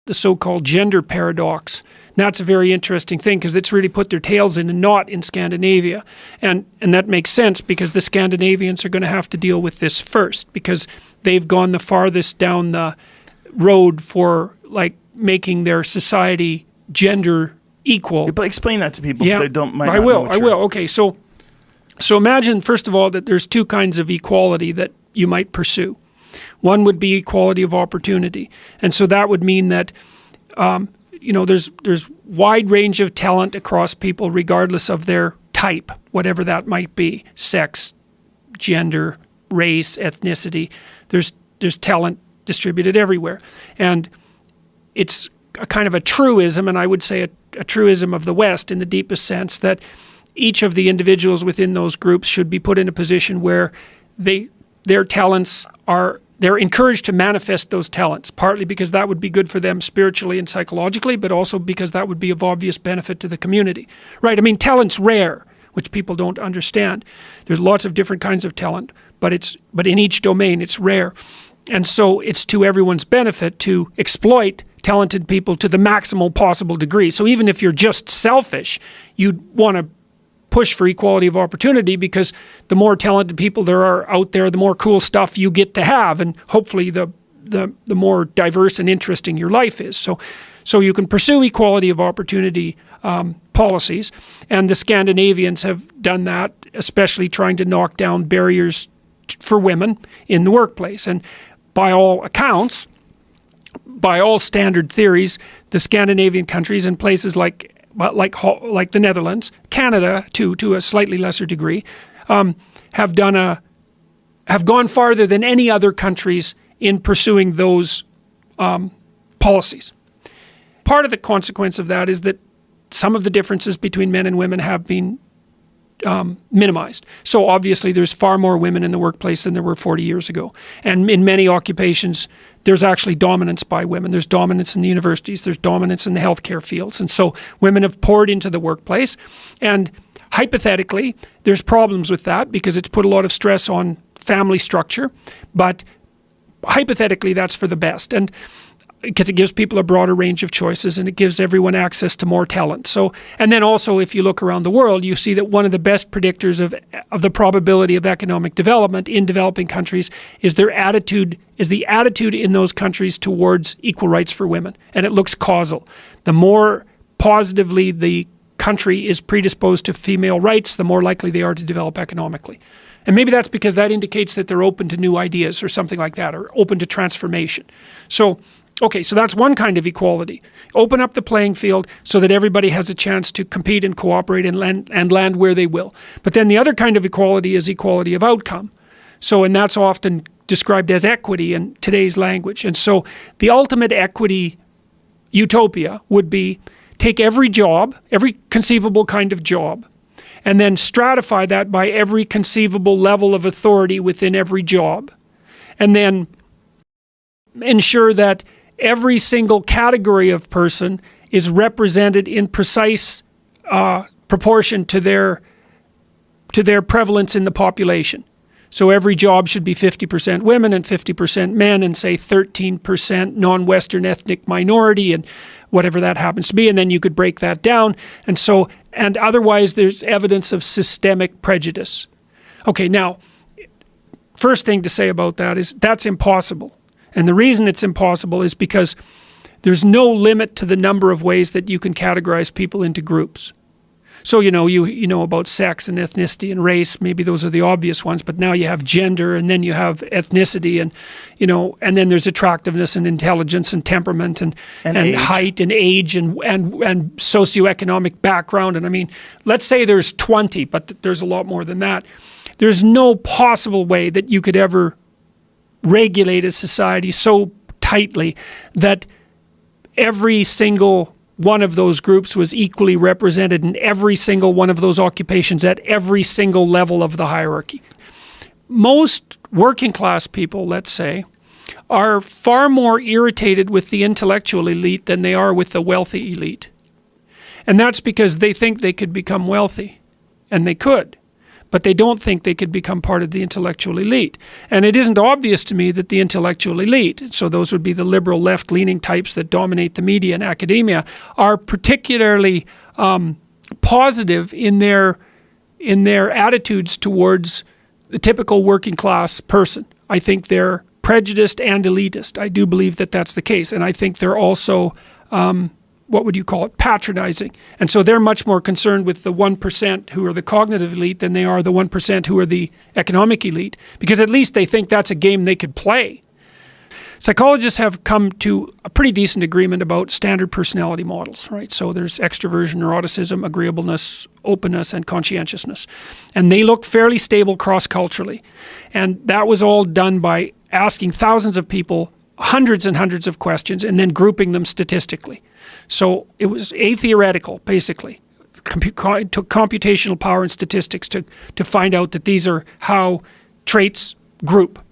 the so-called gender paradox. And that's a very interesting thing because it's really put their tails in a knot in Scandinavia. And that makes sense because the Scandinavians are going to have to deal with this first because they've gone the farthest down the road for like making their society gender equal. But explain that to people if they don't mind. I will. Okay, so imagine, first of all, that there's two kinds of equality that you might pursue. One would be equality of opportunity. And so that would mean that, there's wide range of talent across people regardless of their type, whatever that might be, sex, gender, race, ethnicity. There's talent distributed everywhere. And it's a kind of a truism, and I would say a truism of the West in the deepest sense, that each of the individuals within those groups should be put in a position where their talents they're encouraged to manifest those talents, partly because that would be good for them spiritually and psychologically, but also because that would be of obvious benefit to the community. Right? I mean, talent's rare, which people don't understand. There's lots of different kinds of talent, but in each domain it's rare. And so it's to everyone's benefit to exploit talented people to the maximal possible degree. So even if you're just selfish, you'd want to push for equality of opportunity because the more talented people there are out there, the more cool stuff you get to have, and hopefully the more diverse and interesting your life is. So you can pursue equality of opportunity policies, and the Scandinavians have done that, especially trying to knock down barriers for women in the workplace. And by all accounts, by all standard theories, the Scandinavian countries and places like the Netherlands, Canada to a slightly lesser degree, have gone farther than any other countries in pursuing those policies. Part of the consequence of that is that some of the differences between men and women have been minimized. So obviously there's far more women in the workplace than there were 40 years ago. And in many occupations, there's actually dominance by women. There's dominance in the universities. There's dominance in the healthcare fields. And so women have poured into the workplace. And hypothetically, there's problems with that because it's put a lot of stress on family structure. But hypothetically, that's for the best. And because it gives people a broader range of choices and it gives everyone access to more talent. So, and then also if you look around the world, you see that one of the best predictors of the probability of economic development in developing countries is the attitude in those countries towards equal rights for women. And it looks causal. The more positively the country is predisposed to female rights, the more likely they are to develop economically. And maybe that's because that indicates that they're open to new ideas or something like that, or open to transformation. So that's one kind of equality. Open up the playing field so that everybody has a chance to compete and cooperate and land where they will. But then the other kind of equality is equality of outcome. And that's often described as equity in today's language. And so the ultimate equity utopia would be take every job, every conceivable kind of job, and then stratify that by every conceivable level of authority within every job. And then ensure that every single category of person is represented in precise proportion to their prevalence in the population. So every job should be 50% women and 50% men, and say 13% non-Western ethnic minority, and whatever that happens to be. And then you could break that down. And otherwise there's evidence of systemic prejudice. Okay, now, first thing to say about that is that's impossible. And the reason it's impossible is because there's no limit to the number of ways that you can categorize people into groups. So, you know about sex and ethnicity and race, maybe those are the obvious ones, but now you have gender, and then you have ethnicity, and, and then there's attractiveness and intelligence and temperament and height and age and socioeconomic background. And I mean, let's say there's 20, but there's a lot more than that. There's no possible way that you could ever regulate a society so tightly that every single one of those groups was equally represented in every single one of those occupations at every single level of the hierarchy. Most working class people, let's say, are far more irritated with the intellectual elite than they are with the wealthy elite. And that's because they think they could become wealthy, and they could. but they don't think they could become part of the intellectual elite. And it isn't obvious to me that the intellectual elite, so those would be the liberal left-leaning types that dominate the media and academia, are particularly positive in their attitudes towards the typical working class person. I think they're prejudiced and elitist. I do believe that that's the case. And I think they're also, what would you call it, patronizing. And so they're much more concerned with the 1% who are the cognitive elite than they are the 1% who are the economic elite, because at least they think that's a game they could play. Psychologists have come to a pretty decent agreement about standard personality models, right? So there's extroversion, neuroticism, agreeableness, openness, and conscientiousness. And they look fairly stable cross-culturally. And that was all done by asking thousands of people hundreds and hundreds of questions and then grouping them statistically. So it was atheoretical, basically. It took computational power and statistics to find out that these are how traits group.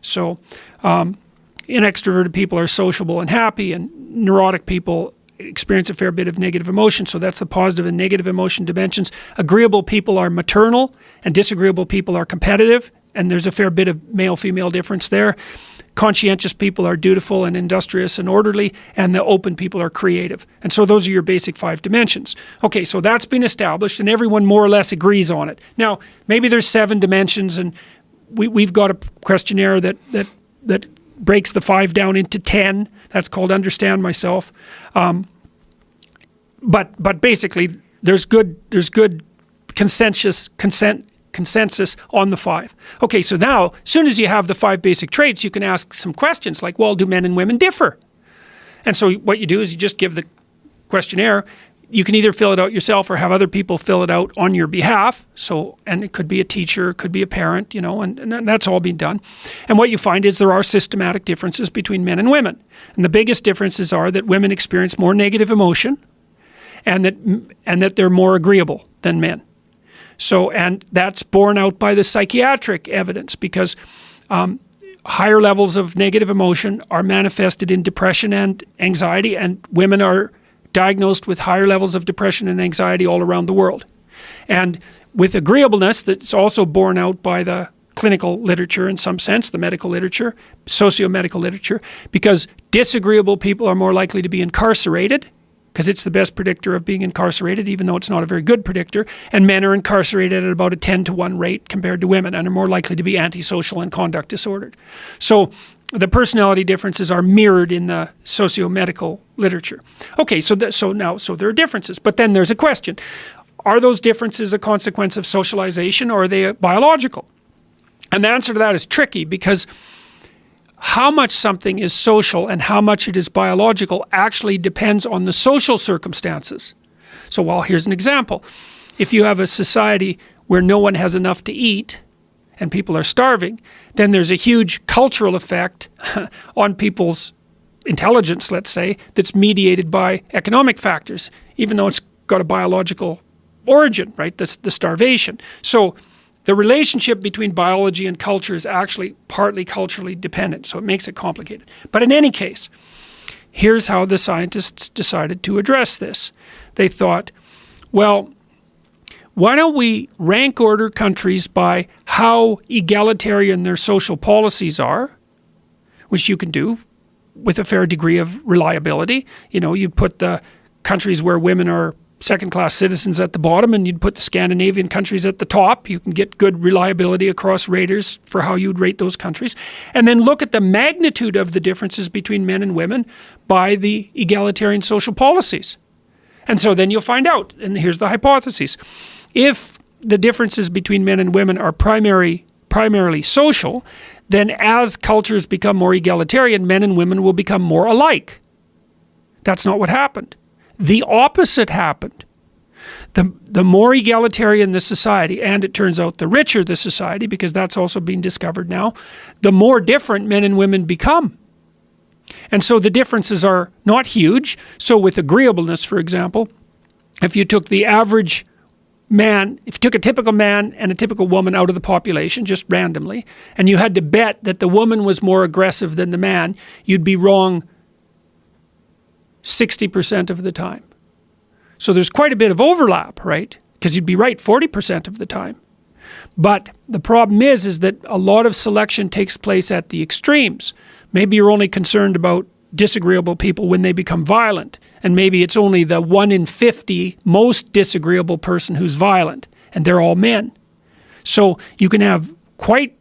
So extroverted people are sociable and happy, and neurotic people experience a fair bit of negative emotion. So that's the positive and negative emotion dimensions. Agreeable people are maternal, and disagreeable people are competitive, and there's a fair bit of male-female difference there. Conscientious people are dutiful and industrious and orderly, and the open people are creative. And so those are your basic 5 dimensions. Okay, so that's been established, and everyone more or less agrees on it. Now, maybe there's 7 dimensions, and we've got a questionnaire that breaks the 5 down into 10. That's called Understand Myself. But basically, there's good consensus on the 5. Okay, so now, as soon as you have the 5 basic traits, you can ask some questions like, well, do men and women differ? And so what you do is you just give the questionnaire. You can either fill it out yourself or have other people fill it out on your behalf. So, and it could be a teacher, it could be a parent, and that's all being done. And what you find is there are systematic differences between men and women. And the biggest differences are that women experience more negative emotion and that they're more agreeable than men. So, and that's borne out by the psychiatric evidence, because higher levels of negative emotion are manifested in depression and anxiety, and women are diagnosed with higher levels of depression and anxiety all around the world. And with agreeableness, that's also borne out by the clinical literature in some sense, the medical literature, socio-medical literature, because disagreeable people are more likely to be incarcerated, because it's the best predictor of being incarcerated, even though it's not a very good predictor. And men are incarcerated at about a 10-to-1 rate compared to women, and are more likely to be antisocial and conduct disordered. So the personality differences are mirrored in the socio-medical literature. Okay, so there are differences, but then there's a question. Are those differences a consequence of socialization, or are they biological? And the answer to that is tricky, because how much something is social and how much it is biological actually depends on the social circumstances. So, well, here's an example. If you have a society where no one has enough to eat and people are starving, then there's a huge cultural effect on people's intelligence, let's say, that's mediated by economic factors, even though it's got a biological origin, right? The starvation. So the relationship between biology and culture is actually partly culturally dependent, so it makes it complicated. But in any case, here's how the scientists decided to address this. They thought, well, why don't we rank order countries by how egalitarian their social policies are, which you can do with a fair degree of reliability. You put the countries where women are second-class citizens at the bottom, and you'd put the Scandinavian countries at the top. You can get good reliability across raters for how you'd rate those countries. And then look at the magnitude of the differences between men and women by the egalitarian social policies. And so then you'll find out, and here's the hypothesis. If the differences between men and women are primarily social, then as cultures become more egalitarian, men and women will become more alike. That's not what happened. The opposite happened. The more egalitarian the society, and it turns out the richer the society, because that's also being discovered now, the more different men and women become. And so the differences are not huge. So with agreeableness, for example, if you took the average man, if you took a typical man and a typical woman out of the population, just randomly, and you had to bet that the woman was more aggressive than the man, you'd be wrong 60% of the time. So there's quite a bit of overlap, right? Because you'd be right 40% of the time. But the problem is that a lot of selection takes place at the extremes. Maybe you're only concerned about disagreeable people when they become violent, and maybe it's only the 1 in 50 most disagreeable person who's violent, and they're all men. So you can have quite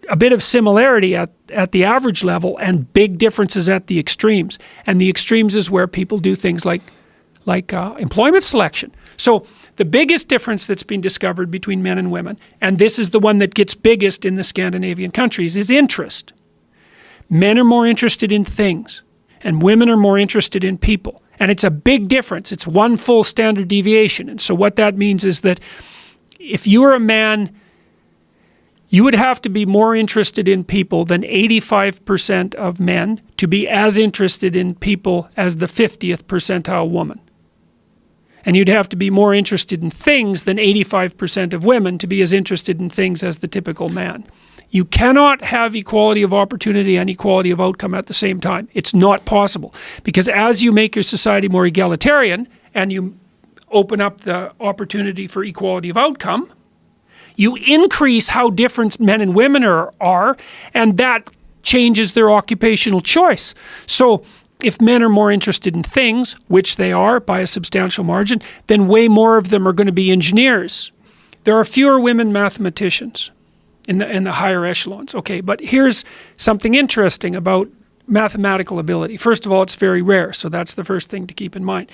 a bit of similarity at the average level and big differences at the extremes. And the extremes is where people do things like employment selection. So the biggest difference that's been discovered between men and women, and this is the one that gets biggest in the Scandinavian countries, is interest. Men are more interested in things, and women are more interested in people. And it's a big difference. It's 1 full standard deviation. And so what that means is that if you were a man, you would have to be more interested in people than 85% of men to be as interested in people as the 50th percentile woman. And you'd have to be more interested in things than 85% of women to be as interested in things as the typical man. You cannot have equality of opportunity and equality of outcome at the same time. It's not possible. Because as you make your society more egalitarian and you open up the opportunity for equality of outcome, you increase how different men and women are, and that changes their occupational choice. So if men are more interested in things, which they are by a substantial margin, then way more of them are going to be engineers. There are fewer women mathematicians in the higher echelons. Okay, but here's something interesting about mathematical ability. First of all, it's very rare, so that's the first thing to keep in mind.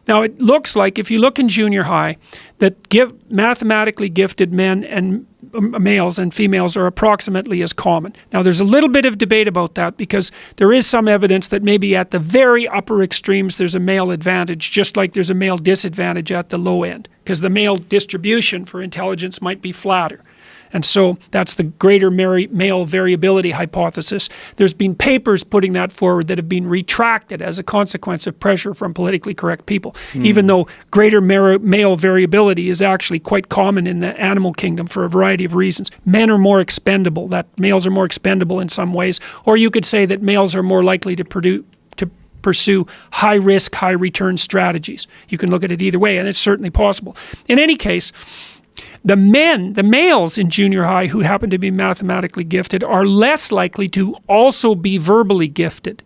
Now, it looks like, if you look in junior high, that mathematically gifted men and males and females are approximately as common. Now, there's a little bit of debate about that, because there is some evidence that maybe at the very upper extremes there's a male advantage, just like there's a male disadvantage at the low end, because the male distribution for intelligence might be flatter. And so that's the greater male variability hypothesis. There's been papers putting that forward that have been retracted as a consequence of pressure from politically correct people, even though greater male variability is actually quite common in the animal kingdom for a variety of reasons. Men are more expendable, that males are more expendable in some ways, or you could say that males are more likely to pursue high-risk, high-return strategies. You can look at it either way, and it's certainly possible. In any case, the males in junior high who happen to be mathematically gifted are less likely to also be verbally gifted,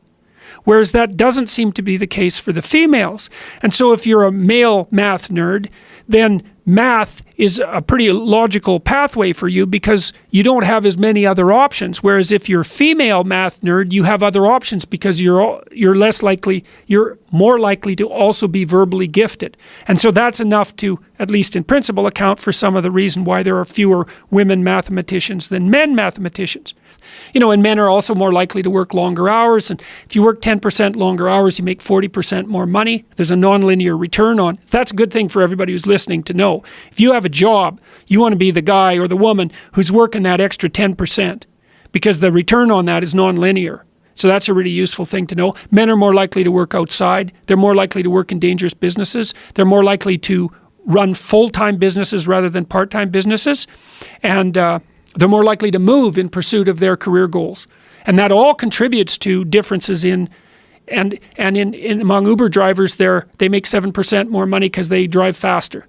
whereas that doesn't seem to be the case for the females. And so if you're a male math nerd, then math is a pretty logical pathway for you because you don't have as many other options. Whereas if you're a female math nerd, you have other options because you're more likely to also be verbally gifted. And so that's enough to, at least in principle, account for some of the reason why there are fewer women mathematicians than men mathematicians. You know, and men are also more likely to work longer hours. And if you work 10% longer hours, you make 40% more money. There's a nonlinear return on. That's a good thing for everybody who's listening to know. If you have a job, you want to be the guy or the woman who's working that extra 10% because the return on that is nonlinear. So that's a really useful thing to know. Men are more likely to work outside. They're more likely to work in dangerous businesses. They're more likely to run full-time businesses rather than part-time businesses. And they're more likely to move in pursuit of their career goals. And that all contributes to differences in among Uber drivers, they make 7% more money because they drive faster.